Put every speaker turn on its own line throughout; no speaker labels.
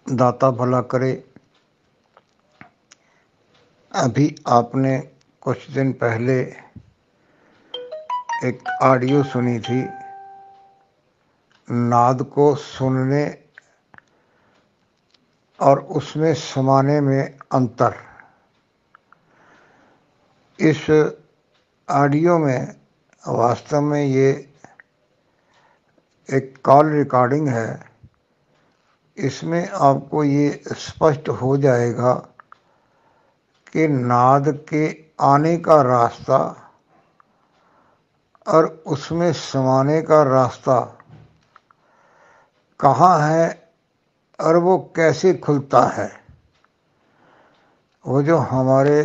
दाता भला करे। अभी आपने कुछ दिन पहले एक ऑडियो सुनी थी, नाद को सुनने और उसमें समाने में अंतर। इस ऑडियो में वास्तव में ये एक कॉल रिकॉर्डिंग है। इसमें आपको ये स्पष्ट हो जाएगा कि नाद के आने का रास्ता और उसमें समाने का रास्ता कहाँ है और वो कैसे खुलता है। वो जो हमारे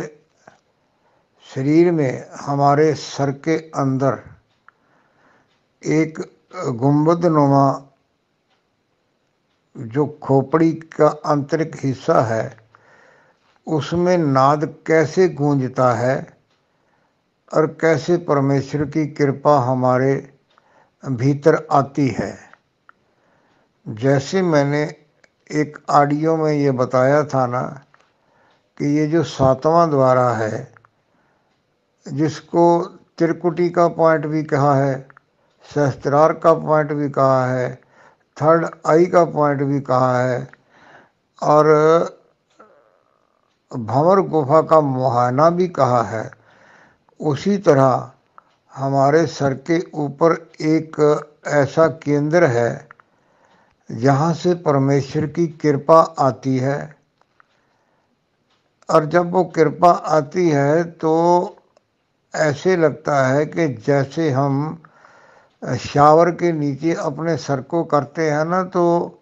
शरीर में, हमारे सर के अंदर एक गुंबद नुमा जो खोपड़ी का आंतरिक हिस्सा है, उसमें नाद कैसे गूंजता है और कैसे परमेश्वर की कृपा हमारे भीतर आती है। जैसे मैंने एक ऑडियो में ये बताया था ना कि ये जो 7वां द्वारा है, जिसको त्रिकुटी का पॉइंट भी कहा है, सहस्त्रार का पॉइंट भी कहा है, थर्ड आई का पॉइंट भी कहा है, और भंवर गुफा का मुहाना भी कहा है, उसी तरह हमारे सर के ऊपर एक ऐसा केंद्र है जहाँ से परमेश्वर की कृपा आती है। और जब वो कृपा आती है तो ऐसे लगता है कि जैसे हम शावर के नीचे अपने सर को करते हैं ना, तो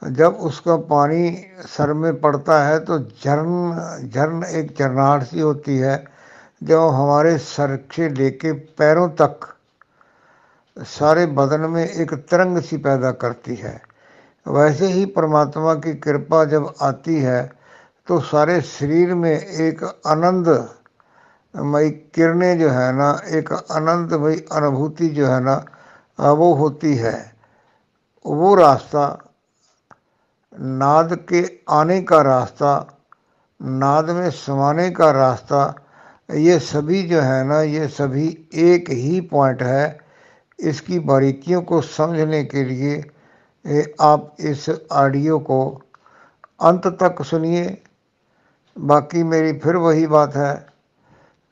जब उसका पानी सर में पड़ता है तो झरन झरन एक झरनाहट सी होती है, जो हमारे सर से लेके पैरों तक सारे बदन में एक तरंग सी पैदा करती है। वैसे ही परमात्मा की कृपा जब आती है तो सारे शरीर में एक आनंद मई किरणें जो है ना, एक आनंद मई अनुभूति जो है ना, वो होती है। वो रास्ता, नाद के आने का रास्ता, नाद में समाने का रास्ता, ये सभी जो है ना, ये सभी एक ही पॉइंट है। इसकी बारीकियों को समझने के लिए आप इस ऑडियो को अंत तक सुनिए। बाकी मेरी फिर वही बात है,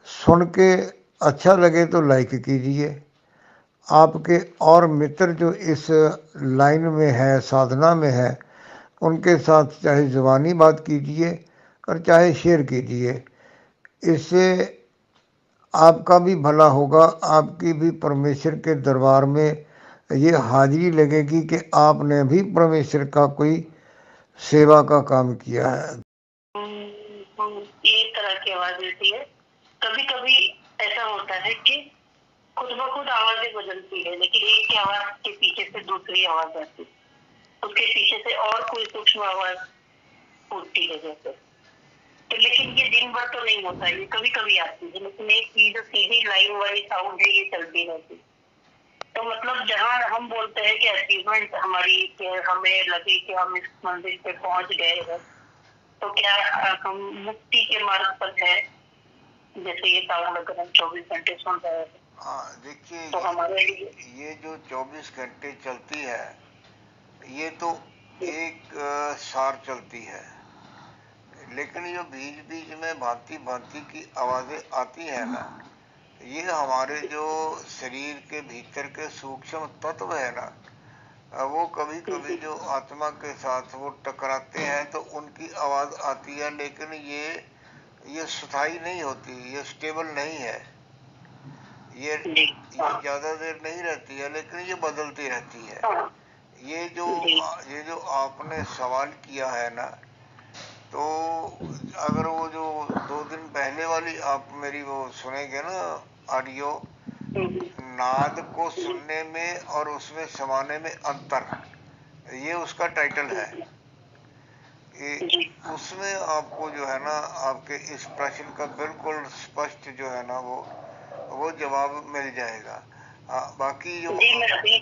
सुन के अच्छा लगे तो लाइक कीजिए। आपके और मित्र जो इस लाइन में है, साधना में है, उनके साथ चाहे ज़ुबानी बात कीजिए और चाहे शेयर कीजिए। इससे आपका भी भला होगा, आपकी भी परमेश्वर के दरबार में ये हाजिरी लगेगी कि आपने भी परमेश्वर का कोई सेवा का काम किया है।
ये तरह की आवाज देती है। कभी कभी ऐसा होता है कि खुद ब खुद आवाजें बदलती है, लेकिन एक की आवाज के पीछे से दूसरी आवाज आती है, उसके पीछे से और कोई सूक्ष्म आवाज फूटती है जैसे। तो लेकिन ये दिन भर तो नहीं होता, ये कभी कभी आती है, लेकिन एक जो सीधी लाइन वाली साउंड है ये चलती रहती। तो मतलब जहाँ हम बोलते हैं कि अचीवमेंट हमारी, हमें लगे कि हम इस मंजिल पे पहुंच गए हैं, तो क्या हम मुक्ति के मार्ग पर है, जैसे ये साउंड अगर हम 24 घंटे सुन रहे हैं।
हाँ, देखिए
तो हमारे लिए
ये जो 24 घंटे चलती है, ये तो एक सार चलती है, लेकिन जो बीच बीच में भांति भांति की आवाजें आती है ना, ये हमारे जो शरीर के भीतर के सूक्ष्म तत्व है ना, वो कभी कभी जो आत्मा के साथ वो टकराते हैं तो उनकी आवाज आती है, लेकिन ये स्थायी नहीं होती, ये स्टेबल नहीं है, ये ज्यादा देर नहीं रहती है, लेकिन ये बदलती रहती है। ये जो आपने सवाल किया है ना, तो अगर वो जो 2 दिन पहले वाली आप मेरी वो सुनेंगे ना ऑडियो, नाद को सुनने में और उसमें समाने में अंतर, ये उसका टाइटल है। उसमें आपको जो है ना, आपके इस प्रश्न का बिल्कुल स्पष्ट जो है ना वो जवाब मिल जाएगा। बाकी जो
जी मैं अभी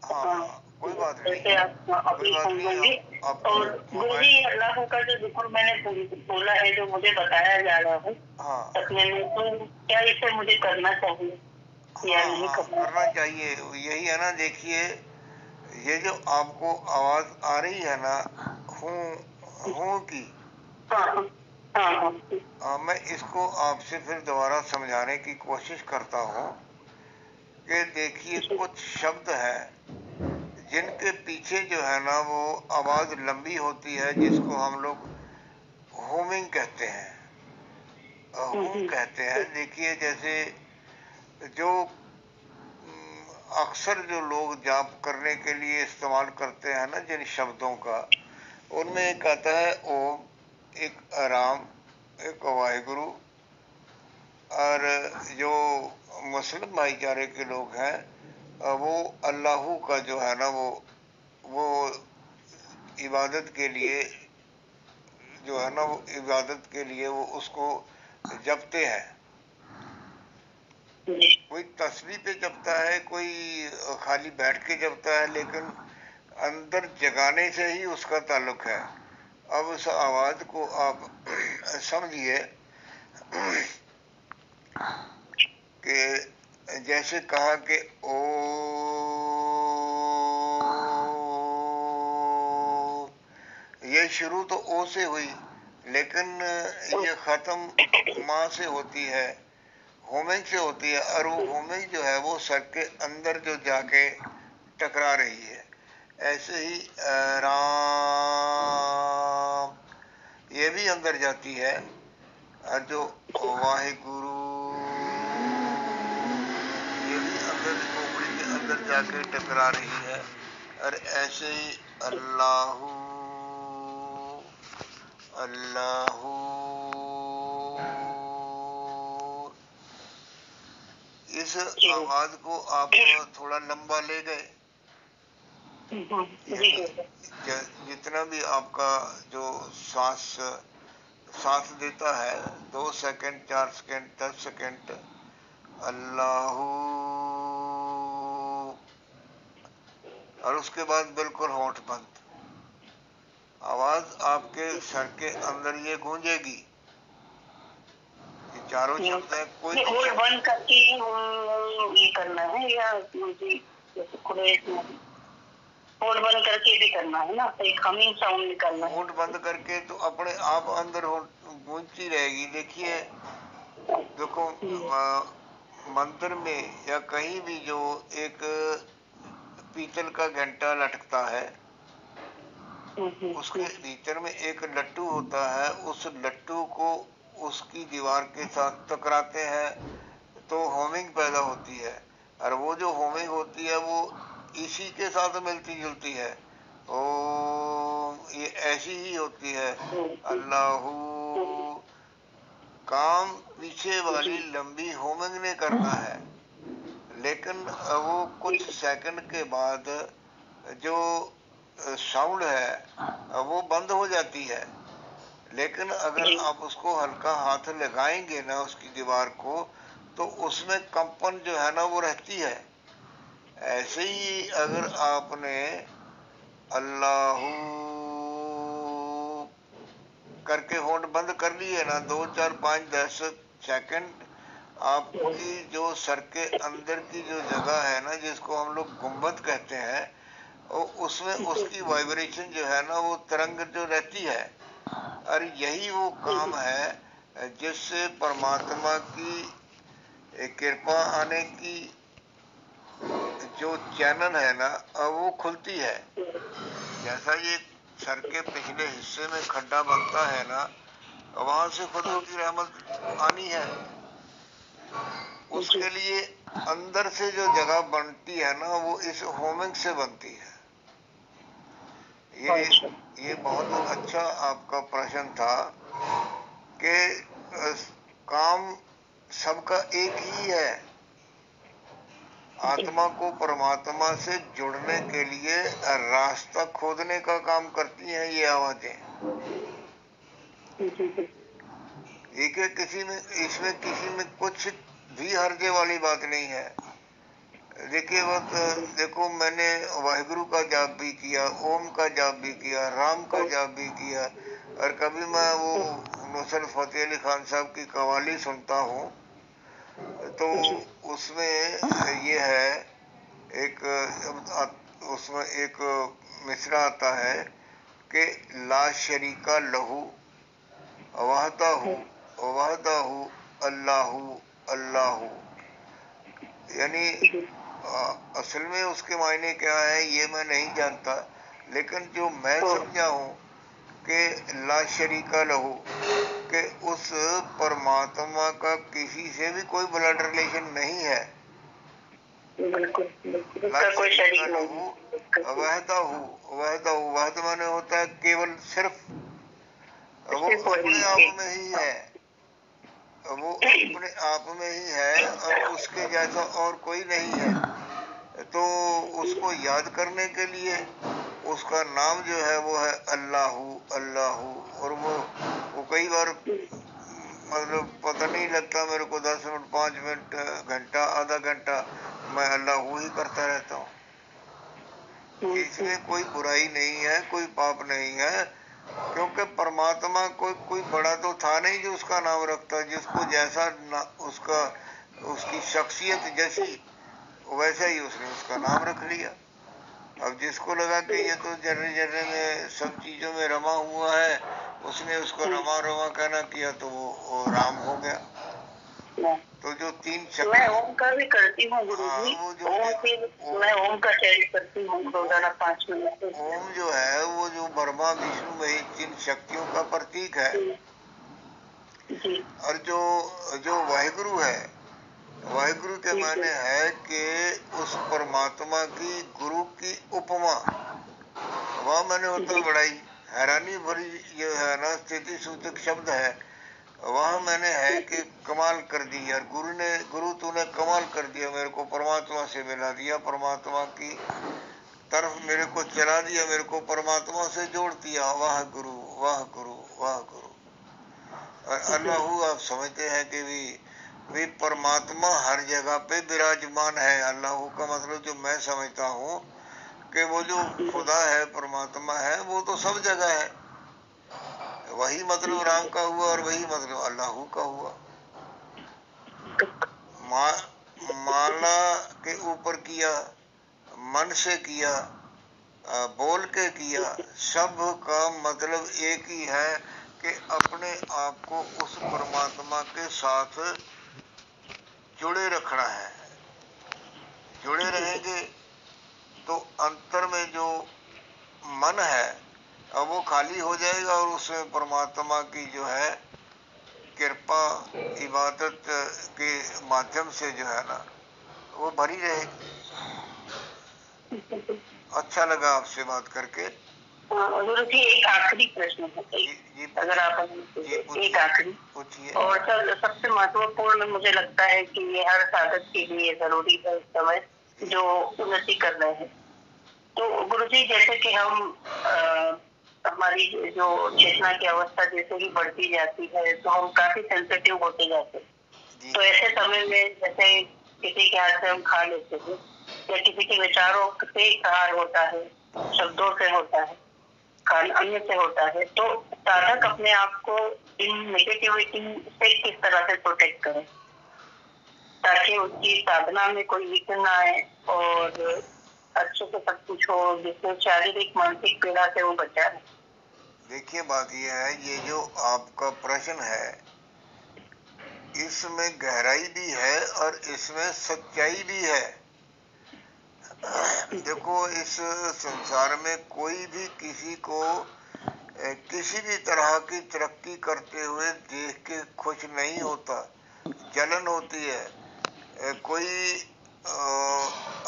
हाँ, कोई बात नहीं, कोई बात नहीं, आपको
और गुरु जी अल्लाह का जो जिक्र मैंने बोला है, जो मुझे बताया जा रहा है
हाँ
सपने में, तो क्या इसे मुझे करना चाहिए या
हाँ
नहीं
हाँ करना
करना
चाहिए। यही है ना, देखिए ये जो आपको आवाज आ रही है ना, हूँ हूँ की,
चाहिए? हाँ हाँ हाँ।
मैं इसको आपसे फिर दोबारा समझाने की कोशिश करता हूँ कि देखिए
जी
कुछ शब्द हैं जिनके पीछे जो है ना वो आवाज लंबी होती है, जिसको हम लोग होमिंग कहते हैं, हूँ
जी
कहते हैं। देखिए जैसे जो अक्सर जो लोग जाप करने के लिए इस्तेमाल करते हैं ना जिन शब्दों का, उनमें एक आता है ओम, एक राम, एक वाहिगुरु। और जो मुस्लिम भाईचारे के लोग हैं वो अल्लाहू का जो है ना वो इबादत के लिए जो है ना वो इबादत के लिए वो उसको जपते हैं।
जी
कोई तस्वीर पे जपता है, कोई खाली बैठ के जपता है, लेकिन अंदर जगाने से ही उसका ताल्लुक है। अब उस आवाज को आप समझिए कि जैसे कहा कि ओ, ये शुरू तो ओ से हुई, लेकिन ये खत्म माँ से होती है, होमिंग से होती है। और वो होमिंग जो है वो सर के अंदर जो जाके टकरा रही है। ऐसे ही राम, ये भी अंदर जाती है। और जो वाहिगुरु, ये भी अंदर खोपड़ी के अंदर जाके टकरा रही है। और ऐसे ही अल्लाहू, अल्लाहू, इस
जी
आवाज को आप थोड़ा लंबा ले गए,
जी
यानी जितना भी आपका जो सांस सांस देता है, 2 सेकंड, 4 सेकंड, 10 सेकंड, अल्लाहू, और उसके बाद बिल्कुल होंठ बंद। आवाज आपके सर के अंदर ये गूंजेगी। ये चारों शब्द है, कोई
ये
भी
होल्ड
शब्द।
बंद करके ये करना है, या मुझे जैसे खुले होल्ड बंद करके भी करना है ना, एक हमिंग साउंड निकालना है?
होंठ बंद करके तो अपने आप अंदर गूंजती रहेगी। देखिए देखो मंदिर में या कहीं भी जो एक पीतल का घंटा लटकता है, उसके भीतर में एक लट्टू होता है। उस लट्टू को उसकी दीवार के साथ टकराते हैं तो होमिंग पैदा होती है। और वो जो होमिंग होती है वो इसी के साथ मिलती जुलती है। ओ, ये ऐसी ही होती है। अल्लाहू, काम पीछे वाली लंबी होमिंग ने करना है, लेकिन वो कुछ सेकंड के बाद जो साउंड है वो बंद हो जाती है। लेकिन अगर आप उसको हल्का हाथ लगाएंगे ना उसकी दीवार को, तो उसमें कंपन जो है ना वो रहती है। ऐसे ही अगर आपने अल्लाहू करके होंठ बंद कर लिए ना, 2, 4, 5, 10 सेकंड, आपकी जो सर के अंदर की जो जगह है ना जिसको हम लोग गुंबद कहते हैं, उसमें उसकी वाइब्रेशन जो है ना वो तरंग जो रहती है। और यही वो काम है जिससे परमात्मा की कृपा आने की जो चैनल है ना वो खुलती है। जैसा ये सर के पिछले हिस्से में खड्डा बनता है ना, वहां से खुदा की रहमत आनी है। उसके लिए अंदर से जो जगह बनती है ना वो इस होमिंग से बनती है। ये ये बहुत अच्छा आपका प्रश्न था कि काम सबका एक ही है। आत्मा को परमात्मा से जुड़ने के लिए रास्ता खोदने का काम करती हैं ये आवाजें। देखिए किसी में इसमें किसी में कुछ भी हर्जे वाली बात नहीं है। देखिए वो तो, देखो मैंने वाहिगुरु का जाप भी किया, ओम का जाप भी किया, राम का जाप भी किया, और कभी मैं वो नुसरत फतेह अली खान साहब की कव्वाली सुनता हूँ, तो
जी
उसमें ये है एक, उसमें एक मिसरा आता है कि ला शरीका लहू वहदहू वहदहू अल्लाहू अल्लाहू, यानी
जी
असल में उसके मायने क्या है ये मैं नहीं जानता, लेकिन जो मैं समझा हूँ कि ला शरीका लहू, कि उस परमात्मा का किसी से भी कोई ब्लड रिलेशन नहीं है।
बिल्कुल बिल्कुल,
ला
उसका कोई
शरीका
शरीक नहीं
लहू
है।
वहदहू वहदहू, वहद माने होता है केवल, सिर्फ, वो
सिर्फ वही
अपने आप
एक।
में ही है, वो अपने आप में ही है और उसके जैसा और कोई नहीं है। तो उसको याद करने के लिए उसका नाम जो है वो है अल्लाहू अल्लाहू, और वो कई बार मतलब पता नहीं लगता मेरे को, 10 मिनट 5 मिनट घंटा आधा घंटा मैं अल्लाहू ही करता रहता हूँ। इसमें कोई बुराई नहीं है, कोई पाप नहीं है, क्योंकि परमात्मा कोई बड़ा तो था नहीं जो उसका नाम रखता, जिसको जैसा उसका उसकी शख्सियत जैसी वैसा ही उसने उसका नाम रख लिया। अब जिसको लगा कि ये तो जर्रे जर्रे में सब चीजों में रमा हुआ है, उसने उसको रमा रमा कहना किया तो वो राम हो गया। तो जो तीन
मैं
शक्ति,
ओम का भी करती हूँ गुरु
हाँ
जी।
वो जो
ओम
देखो,
फिर मैं ओम का चैंट करती हूँ रोजाना 5 मिनट।
ओम जो है वो जो ब्रह्मा विष्णु महेश तीन शक्तियों का प्रतीक है।
जी
और जो जो वाहिगुरु है, वाहिगुरु के
जी
मायने है कि उस परमात्मा की गुरु की उपमा, वह मैंने होता
जी
बड़ाई हैरानी भरी ये है ना, स्थिति सूचक शब्द है। वह मैंने है कि कमाल कर दी यार, गुरु तूने कमाल कर दिया, मेरे को परमात्मा से मिला दिया, परमात्मा की तरफ मेरे को चला दिया, मेरे को परमात्मा से जोड़ दिया, वाह गुरु वाह गुरु वाह गुरु। और अल्लाह आप समझते हैं कि भी परमात्मा हर जगह पे विराजमान है। अल्लाह का मतलब जो मैं समझता हूँ कि वो जो खुदा है परमात्मा है वो तो सब जगह है, वही मतलब राम का हुआ और वही मतलब अल्लाह का हुआ। मा, माला के ऊपर किया, मन से किया, बोल के किया, सब का मतलब एक ही है कि अपने आप को उस परमात्मा के साथ जुड़े रखना है। जुड़े रहेंगे तो अंतर में जो मन है अब वो खाली हो जाएगा, और उसमें परमात्मा की जो है कृपा इबादत के माध्यम से जो है ना वो भरी रहेगी। अच्छा लगा आपसे बात करके।
गुरु जी एक आखिरी प्रश्न है,
जी जी
अगर आप
जी
एक
पूछिए
आखिरी,
पूछिए।
और सर सबसे महत्वपूर्ण मुझे लगता है कि ये हर साधक के लिए जरूरी है इस समय जो उन्नति कर रहे हैं। तो गुरुजी जैसे कि हम हमारी जो चेतना की अवस्था जैसे ही बढ़ती जाती है तो हम काफी सेंसिटिव होते जाते हैं। तो ऐसे समय में जैसे किसी के हाथ से हम खा लेते हैं या किसी के विचारों से प्रहार होता है, शब्दों से होता है, अन्य से होता है, तो साधक अपने आप को इन नेगेटिविटी से किस तरह से प्रोटेक्ट करे ताकि उसकी साधना में कोई विघ्न ना आए और अच्छे से सब कुछ हो, जिससे शारीरिक मानसिक पीड़ा से वो बचा है।
देखिए बात यह है, ये जो आपका प्रश्न है इसमें गहराई भी है और इसमें सच्चाई भी है। देखो इस संसार में कोई भी किसी को किसी भी तरह की तरक्की करते हुए देख के खुश नहीं होता, जलन होती है। कोई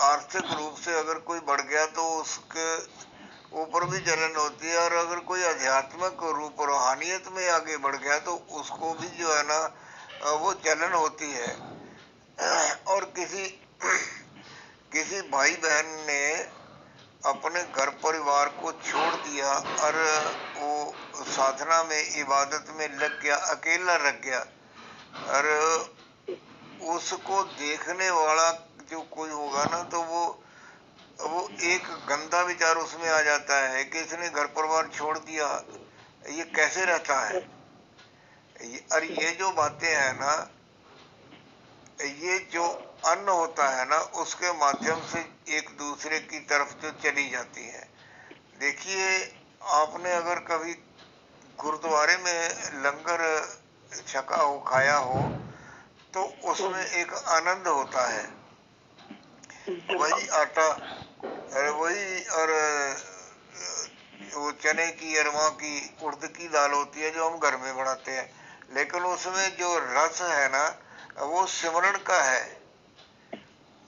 आर्थिक रूप से अगर कोई बढ़ गया तो उसके ऊपर भी जलन होती है, और अगर कोई आध्यात्मिक रूप रूहानियत में आगे बढ़ गया तो उसको भी जो है ना वो जलन होती है। और किसी किसी भाई बहन ने अपने घर परिवार को छोड़ दिया और वो साधना में इबादत में लग गया, अकेला रह गया, और उसको देखने वाला जो कोई होगा ना तो वो एक गंदा विचार उसमें आ जाता है कि इसने घर परिवार छोड़ दिया, ये कैसे रहता है। और ये जो बातें हैं ना, ये जो अन्न होता है ना उसके माध्यम से एक दूसरे की तरफ जो चली जाती है। देखिए, आपने अगर कभी गुरुद्वारे में लंगर छका हो, खाया हो, तो उसमें एक आनंद होता है। वही आटा, अरे वही, और वो चने की, अरवा की, उड़द की दाल होती है जो हम घर में बनाते हैं, लेकिन उसमें जो रस है ना वो सिमरन का है।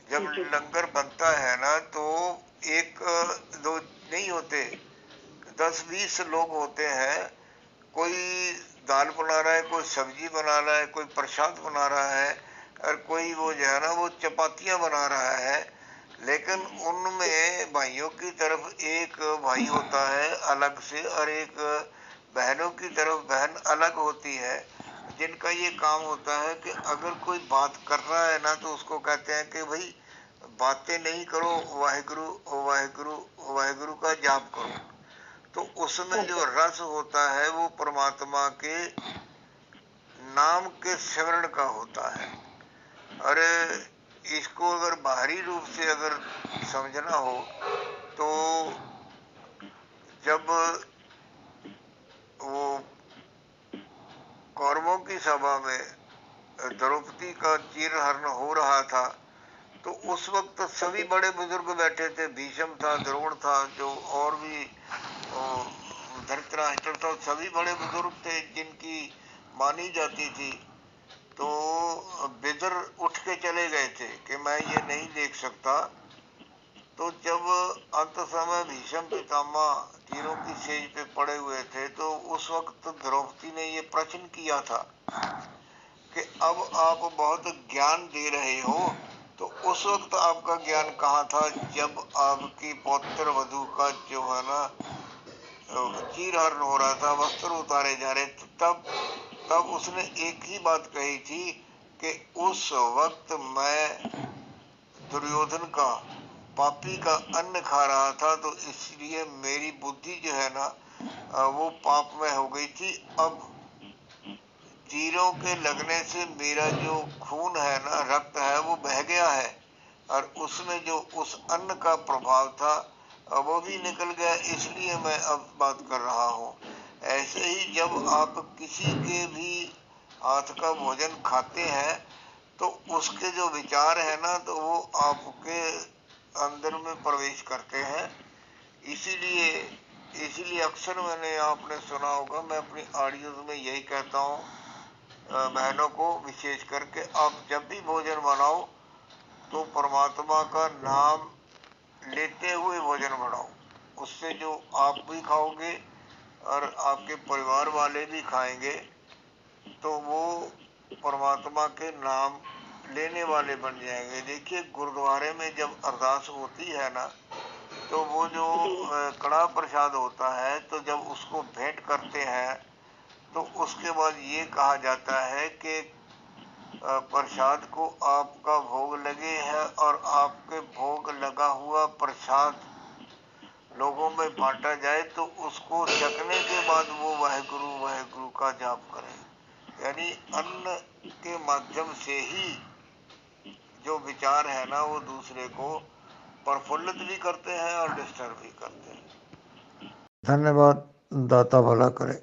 जब लंगर बनता है ना तो एक दो नहीं होते, 10-20 लोग होते हैं। कोई दाल बना रहा है, कोई सब्जी बना रहा है, कोई प्रसाद बना रहा है, और कोई वो जो है ना वो चपातियां बना रहा है। लेकिन उनमें भाइयों की तरफ एक भाई होता है अलग से, और एक बहनों की तरफ बहन अलग होती है, जिनका ये काम होता है कि अगर कोई बात कर रहा है ना तो उसको कहते हैं कि भाई बातें नहीं करो, वाहिगुरु वाहिगुरु वाहिगुरु का जाप करो। तो उसमें जो रस होता है वो परमात्मा के नाम के स्मरण का होता है। अरे, इसको अगर बाहरी रूप से अगर समझना हो तो जब वो कौरवों की सभा में द्रौपदी का चीरहरण हो रहा था, तो उस वक्त सभी बड़े बुजुर्ग बैठे थे। भीष्म था, द्रोण था, जो और भी धृतराष्ट्र था, सभी बड़े बुजुर्ग थे जिनकी मानी जाती थी। तो विदुर उठ के चले गए थे कि मैं ये नहीं देख सकता। तो जब अंत समय भीष्म पितामह तीरों की सेज पे पड़े हुए थे, तो उस वक्त द्रौपदी ने ये प्रश्न किया था कि अब आप बहुत ज्ञान दे रहे हो, तो उस वक्त आपका ज्ञान कहाँ था जब आपकी पौत्र वधू का जो है ना चीरहरण हो रहा था, वस्त्र उतारे जा रहे थे, तब उसने एक ही बात कही थी कि उस वक्त मैं दुर्योधन का, पापी का अन्न खा रहा था, तो इसलिए मेरी बुद्धि जो है ना वो पाप में हो गई थी। अब तीरों के लगने से मेरा जो खून है ना, रक्त है, वो बह गया है, और उसमें जो उस अन्न का प्रभाव था वो भी निकल गया, इसलिए मैं अब बात कर रहा हूँ। ऐसे ही जब आप किसी के भी हाथ का भोजन खाते हैं तो उसके जो विचार है ना तो वो आपके अंदर में प्रवेश करते हैं। इसीलिए इसीलिए अक्सर मैंने, आपने सुना होगा, मैं अपनी ऑडियोज में यही कहता हूँ बहनों को विशेष करके, आप जब भी भोजन बनाओ तो परमात्मा का नाम लेते हुए भोजन बनाओ। उससे जो आप भी खाओगे और आपके परिवार वाले भी खाएंगे तो वो परमात्मा के नाम लेने वाले बन जाएंगे। देखिए, गुरुद्वारे में जब अरदास होती है ना तो वो जो कड़ा प्रसाद होता है, तो जब उसको भेंट करते हैं तो उसके बाद ये कहा जाता है कि प्रसाद को आपका भोग लगे है, और आपके भोग लगा हुआ प्रसाद लोगों में बांटा जाए, तो उसको छकने के बाद वो वाहिगुरु वाहिगुरु का जाप करें। यानी अन्न के माध्यम से ही जो विचार है ना वो दूसरे को प्रफुल्लित भी करते हैं और डिस्टर्ब भी करते हैं। धन्यवाद। दाता भला करे।